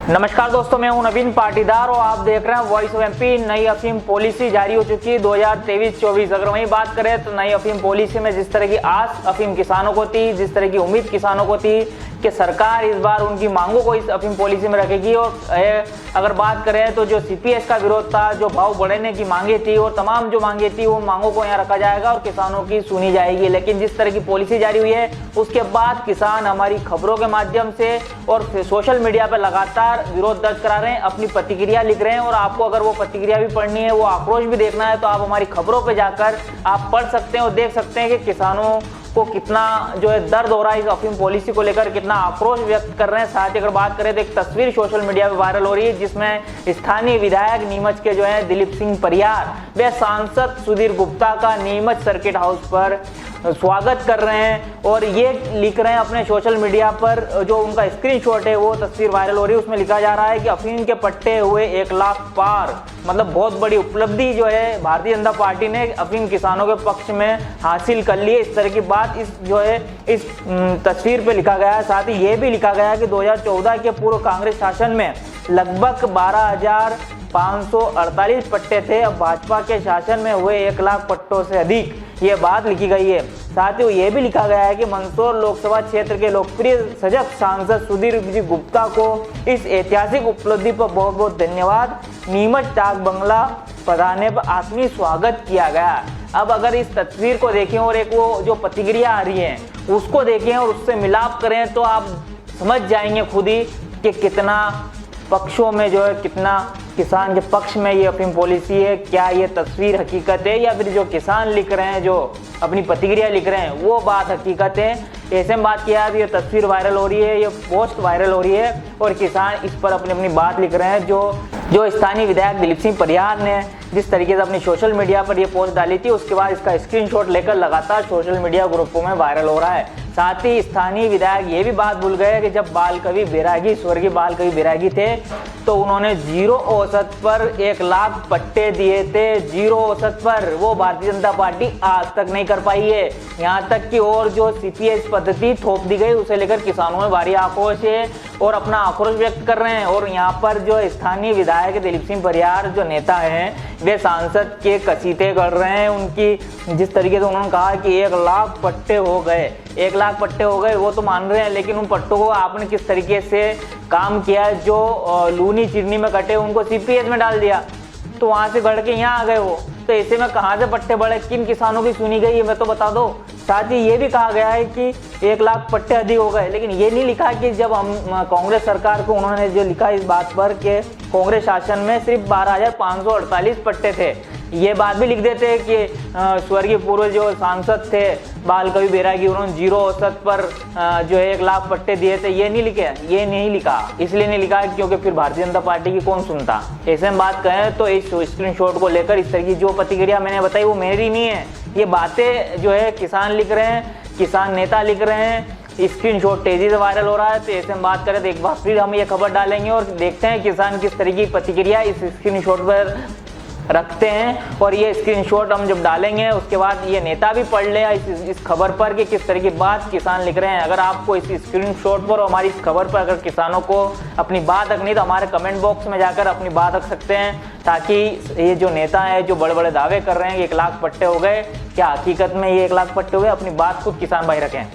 नमस्कार दोस्तों, मैं हूं नवीन पाटीदार और आप देख रहे हैं वॉइस ऑफ एमपी। नई अफीम पॉलिसी जारी हो चुकी है 2023-24। अगर वहीं बात करें तो नई अफीम पॉलिसी में जिस तरह की आस अफीम किसानों को थी, जिस तरह की उम्मीद किसानों को थी कि सरकार इस बार उनकी मांगों को इस अफीम पॉलिसी में रखेगी, और अगर बात करें तो जो सीपीएस का विरोध था, जो भाव बढ़ाने की मांगे थी और तमाम जो मांगे थी वो मांगों को यहाँ रखा जाएगा और किसानों की सुनी जाएगी। लेकिन जिस तरह की पॉलिसी जारी हुई है उसके बाद किसान हमारी खबरों के माध्यम से और सोशल मीडिया पर लगातार विरोध दर्ज करा रहे हैं, अपनी प्रतिक्रिया लिख रहे हैं। और आपको अगर वो प्रतिक्रिया भी पढ़नी है, वो आक्रोश भी देखना है, तो आप हमारी खबरों पर जाकर आप पढ़ सकते हैं और देख सकते हैं कि किसानों को कितना जो है दर्द हो रहा है इस अफीम पॉलिसी को लेकर, कितना आक्रोश व्यक्त कर रहे हैं। साथ ही अगर बात करें तो एक तस्वीर सोशल मीडिया पे वायरल हो रही है जिसमें स्थानीय विधायक नीमच के जो है दिलीप सिंह परियार व सांसद सुधीर गुप्ता का नीमच सर्किट हाउस पर स्वागत कर रहे हैं और ये लिख रहे हैं अपने सोशल मीडिया पर। जो उनका स्क्रीनशॉट है वो तस्वीर वायरल हो रही है, उसमें लिखा जा रहा है कि अफीम के पट्टे हुए 1 लाख पार। मतलब बहुत बड़ी उपलब्धि जो है भारतीय जनता पार्टी ने अफीम किसानों के पक्ष में हासिल कर ली है। इस तरह की बात इस तस्वीर पे लिखा गया है। साथ ही ये भी लिखा गया है कि 2014 के पूर्व कांग्रेस शासन में लगभग 12,548 पट्टे थे, अब भाजपा के शासन में हुए 1 लाख पट्टों से अधिक, ये बात लिखी गई है। साथ ही ये भी लिखा गया है कि मंदसौर लोकसभा क्षेत्र के लोकप्रिय सजग सांसद सुधीर जी गुप्ता को इस ऐतिहासिक उपलब्धि पर बहुत बहुत धन्यवाद। नीमच डाक बंगला पधारने पर आत्मीय स्वागत किया गया। अब अगर इस तस्वीर को देखें और एक वो जो प्रतिक्रिया आ रही है उसको देखें और उससे मिलाप करें तो आप समझ जाएंगे खुद ही कि कितना पक्षों में जो है, कितना किसान के पक्ष में ये अफीम पॉलिसी है। क्या ये तस्वीर हकीकत है या फिर जो किसान लिख रहे हैं, जो अपनी प्रतिक्रिया लिख रहे हैं, वो बात हकीकत है। ऐसे में बात किया है, ये तस्वीर वायरल हो रही है, ये पोस्ट वायरल हो रही है और किसान इस पर अपनी अपनी बात लिख रहे हैं। जो स्थानीय विधायक दिलीप सिंह परियार ने जिस तरीके से अपनी सोशल मीडिया पर ये पोस्ट डाली थी, उसके बाद इसका स्क्रीनशॉट लेकर लगातार सोशल मीडिया ग्रुपों में वायरल हो रहा है। साथ ही स्थानीय विधायक ये भी बात भूल गए कि जब बाल कवि बैरागी, स्वर्गीय बाल कवि बैरागी थे, तो उन्होंने 0 औसत पर 1 लाख पट्टे दिए थे। 0 औसत पर वो भारतीय जनता पार्टी आज तक नहीं कर पाई है। यहाँ तक कि और जो सीपीएस पद्धति थोप दी गई उसे लेकर किसानों में भारी आक्रोश है और अपना आक्रोश व्यक्त कर रहे हैं। और यहाँ पर जो स्थानीय विधायक दिलीप सिंह परियार जो नेता हैं, वे सांसद के कसीते कर रहे हैं। उनकी जिस तरीके से उन्होंने कहा कि 1 लाख पट्टे हो गए, 1 लाख पट्टे हो गए, वो तो मान रहे हैं, लेकिन उन पट्टों को आपने किस तरीके से काम किया, जो लूनी चिरनी में कटे उनको सीपीएस में डाल दिया, तो वहां से गढ़ के यहाँ आ गए वो। तो ऐसे में कहाँ से पट्टे बढ़े, किन किसानों की सुनी गई है, मैं तो बता दो। साथ ही ये भी कहा गया है कि 1 लाख पट्टे अधिक हो गए, लेकिन ये नहीं लिखा कि जब हम कांग्रेस सरकार को उन्होंने जो लिखा इस बात पर कि कांग्रेस शासन में सिर्फ 12,548 पट्टे थे, ये बात भी लिख देते हैं कि स्वर्गीय पूर्व जो सांसद थे बाल कवि बैरागी, उन्होंने 0 औसत पर जो है 1 लाख पट्टे दिए थे। ये नहीं लिखे, ये नहीं लिखा, इसलिए नहीं लिखा क्योंकि फिर भारतीय जनता पार्टी की कौन सुनता। ऐसे में बात कहें तो इस स्क्रीनशॉट को लेकर इस तरह की जो प्रतिक्रिया मैंने बताई वो मेरी नहीं है, ये बातें जो है किसान लिख रहे हैं, किसान नेता लिख रहे हैं। स्क्रीनशॉट तेजी से वायरल हो रहा है। तो ऐसे में बात करें तो एक बार फिर हम ये खबर डालेंगे और देखते हैं किसान किस तरह की प्रतिक्रिया इस स्क्रीनशॉट पर रखते हैं। और ये स्क्रीनशॉट हम जब डालेंगे उसके बाद ये नेता भी पढ़ ले इस खबर पर कि किस तरह की बात किसान लिख रहे हैं। अगर आपको इस स्क्रीनशॉट पर और हमारी इस खबर पर अगर किसानों को अपनी बात रखनी तो हमारे कमेंट बॉक्स में जाकर अपनी बात रख सकते हैं, ताकि ये जो नेता है जो बड़े बड़े दावे कर रहे हैं कि 1 लाख पट्टे हो गए, क्या हकीकत में ये 1 लाख पट्टे हुए, अपनी बात खुद किसान भाई रखें।